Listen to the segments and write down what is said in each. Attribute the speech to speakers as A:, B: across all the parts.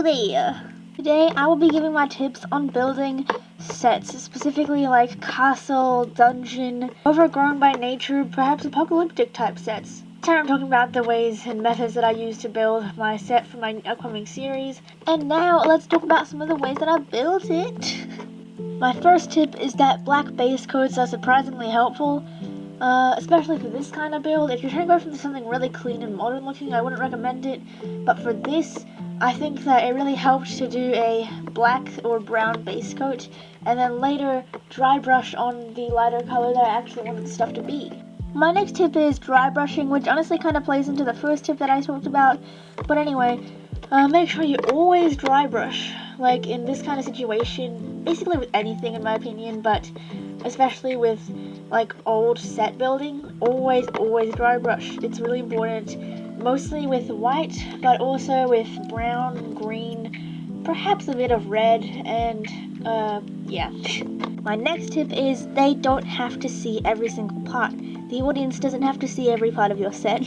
A: there! Today I will be giving my tips on building sets, specifically like castle, dungeon, overgrown by nature, perhaps apocalyptic type sets. Today I'm talking about the ways and methods that I use to build my set for my upcoming series. And now let's talk about some of the ways that I built it. My first tip is that black base coats are surprisingly helpful. Especially for this kind of build. If you're trying to go for something really clean and modern looking, I wouldn't recommend it. But for this, I think that it really helped to do a black or brown base coat, and then later dry brush on the lighter color that I actually wanted the stuff to be. My next tip is dry brushing, which honestly kind of plays into the first tip that I talked about. But anyway, make sure you always dry brush. Like in this kind of situation, basically with anything in my opinion, but especially with like old set building, always dry brush. It's really important, mostly with white, but also with brown, green, perhaps a bit of red, and yeah. My next tip is they don't have to see every single part. The audience doesn't have to see every part of your set.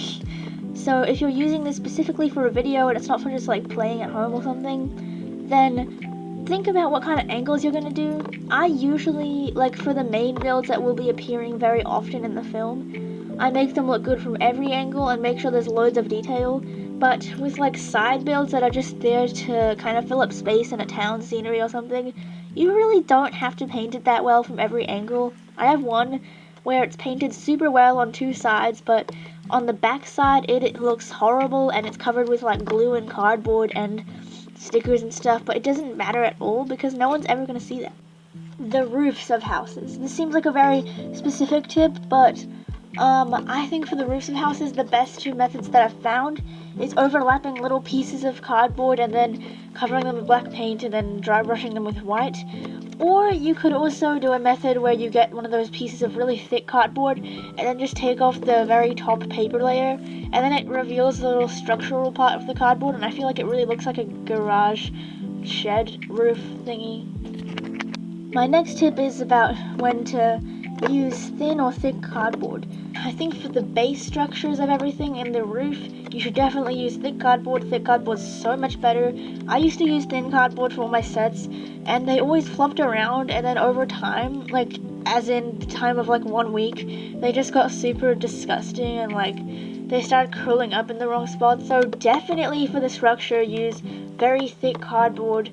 A: So if you're using this specifically for a video and it's not for just like playing at home or something, then think about what kind of angles you're going to do. I usually, like for the main builds that will be appearing very often in the film, I make them look good from every angle and make sure there's loads of detail. But with like side builds that are just there to kind of fill up space in a town scenery or something, you really don't have to paint it that well from every angle. I have one where it's painted super well on two sides, but on the back side it looks horrible and it's covered with like glue and cardboard and stickers and stuff, but it doesn't matter at all because no one's ever going to see that. The roofs of houses. This seems like a very specific tip, but I think for the roofs of houses, the best two methods that I've found is overlapping little pieces of cardboard and then covering them with black paint and then dry brushing them with white. Or you could also do a method where you get one of those pieces of really thick cardboard and then just take off the very top paper layer, and then it reveals the little structural part of the cardboard, and I feel like it really looks like a garage shed roof thingy. My next tip is about when to use thin or thick cardboard. I think for the base structures of everything in the roof, you should definitely use thick cardboard. Thick cardboard's so much better. I used to use thin cardboard for all my sets, and they always flopped around, and then over time, like as in the time of like 1 week, they just got super disgusting and like they started curling up in the wrong spot. So definitely for the structure, use very thick cardboard.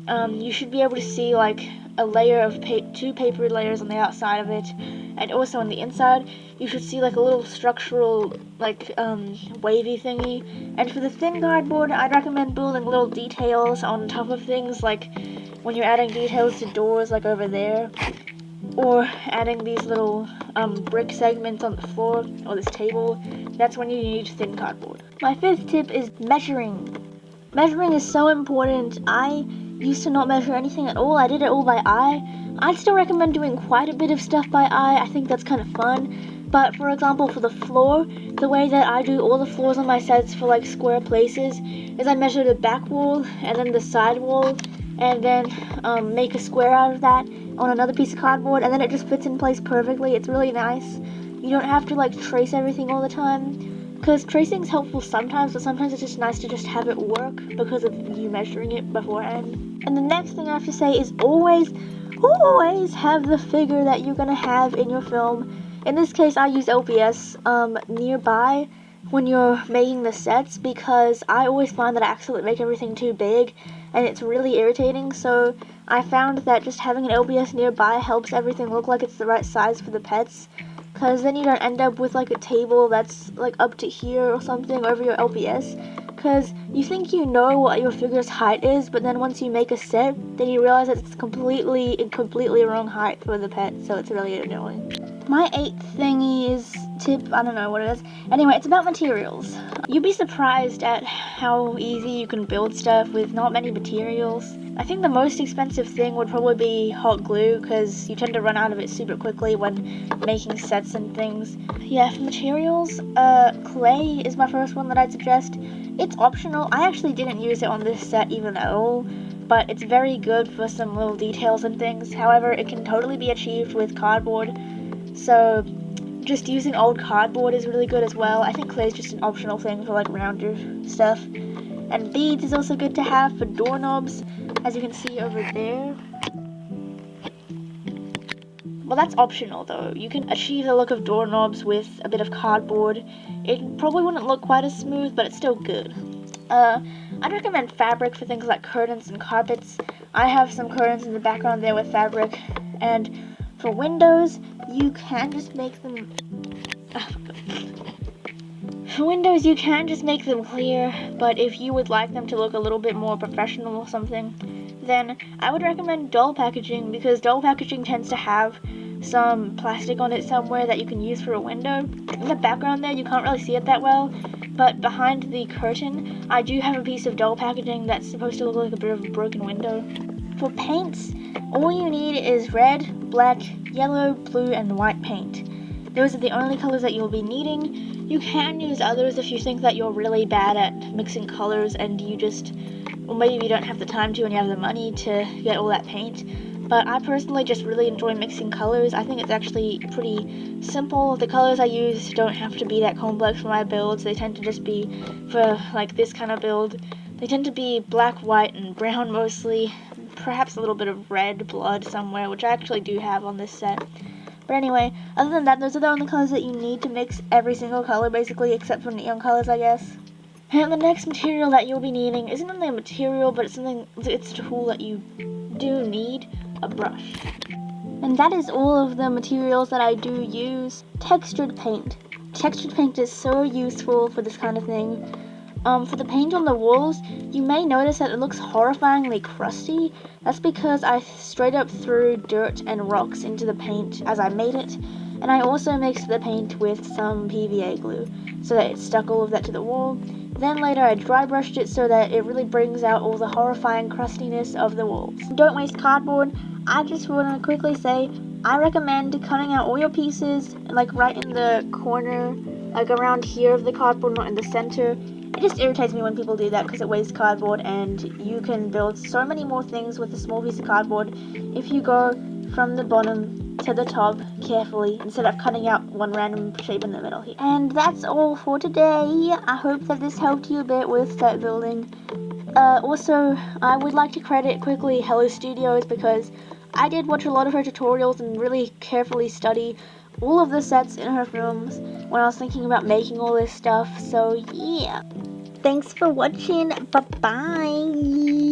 A: You should be able to see like a layer of two paper layers on the outside of it, and also on the inside you should see like a little structural like wavy thingy. And for the thin cardboard, I'd recommend building little details on top of things, like when you're adding details to doors like over there, or adding these little brick segments on the floor or this table. That's when you need thin cardboard. My fifth tip is measuring. Measuring is so important. I used to not measure anything at all. I did it all by eye. I'd still recommend doing quite a bit of stuff by eye. I think that's kind of fun. But for example, for the floor, the way that I do all the floors on my sets for like square places is I measure the back wall and then the side wall, and then make a square out of that on another piece of cardboard, and then it just fits in place perfectly. It's really nice. You don't have to like trace everything all the time, because tracing is helpful sometimes, but sometimes it's just nice to just have it work because of you measuring it beforehand. And the next thing I have to say is always have the figure that you're gonna have in your film. In this case, I use LPS nearby when you're making the sets, because I always find that I accidentally make everything too big and it's really irritating. So I found that just having an LPS nearby helps everything look like it's the right size for the pets, because then you don't end up with like a table that's like up to here or something over your LPS, because you think you know what your figure's height is, but then once you make a set, then you realize that it's completely wrong height for the pet, so it's really annoying. My eighth tip, I don't know what it is. Anyway, it's about materials. You'd be surprised at how easy you can build stuff with not many materials. I think the most expensive thing would probably be hot glue, because you tend to run out of it super quickly when making sets and things. Yeah, for materials, clay is my first one that I'd suggest. It's optional. I actually didn't use it on this set even at all, but it's very good for some little details and things. However, it can totally be achieved with cardboard, so just using old cardboard is really good as well. I think clay is just an optional thing for like rounder stuff. And beads is also good to have for doorknobs, as you can see over there. Well, that's optional though. You can achieve the look of doorknobs with a bit of cardboard. It probably wouldn't look quite as smooth, but it's still good. I'd recommend fabric for things like curtains and carpets. I have some curtains in the background there with fabric. And for windows, you can just make them... For windows, you can just make them clear, but if you would like them to look a little bit more professional or something, then I would recommend doll packaging, because doll packaging tends to have some plastic on it somewhere that you can use for a window. In the background there, you can't really see it that well, but behind the curtain, I do have a piece of doll packaging that's supposed to look like a bit of a broken window. For paints, all you need is red, black, yellow, blue, and white paint. Those are the only colors that you'll be needing. You can use others if you think that you're really bad at mixing colors and you just, or maybe you don't have the time to and you have the money to get all that paint. But I personally just really enjoy mixing colors. I think it's actually pretty simple. The colors I use don't have to be that complex for my builds. They tend to just be, for like this kind of build, they tend to be black, white, and brown mostly. Perhaps a little bit of red blood somewhere, which I actually do have on this set. But anyway, other than that, those are the only colors that you need to mix every single color, basically, except for neon colors, I guess. And the next material that you'll be needing isn't really a material, but it's a tool that you do need, a brush. And that is all of the materials that I do use. Textured paint. Textured paint is so useful for this kind of thing. For the paint on the walls, you may notice that it looks horrifyingly crusty. That's because I straight up threw dirt and rocks into the paint as I made it, and I also mixed the paint with some PVA glue so that it stuck all of that to the wall. Then later I dry brushed it so that it really brings out all the horrifying crustiness of the walls. Don't waste cardboard. I just want to quickly say, I recommend cutting out all your pieces, like right in the corner, like around here of the cardboard, not in the center. It just irritates me when people do that because it wastes cardboard, and you can build so many more things with a small piece of cardboard if you go from the bottom to the top carefully instead of cutting out one random shape in the middle here. And that's all for today. I hope that this helped you a bit with set building. Also, I would like to credit quickly Hello Studios because I did watch a lot of her tutorials and really carefully study all of the sets in her films when I was thinking about making all this stuff. So yeah, thanks for watching. Bye bye.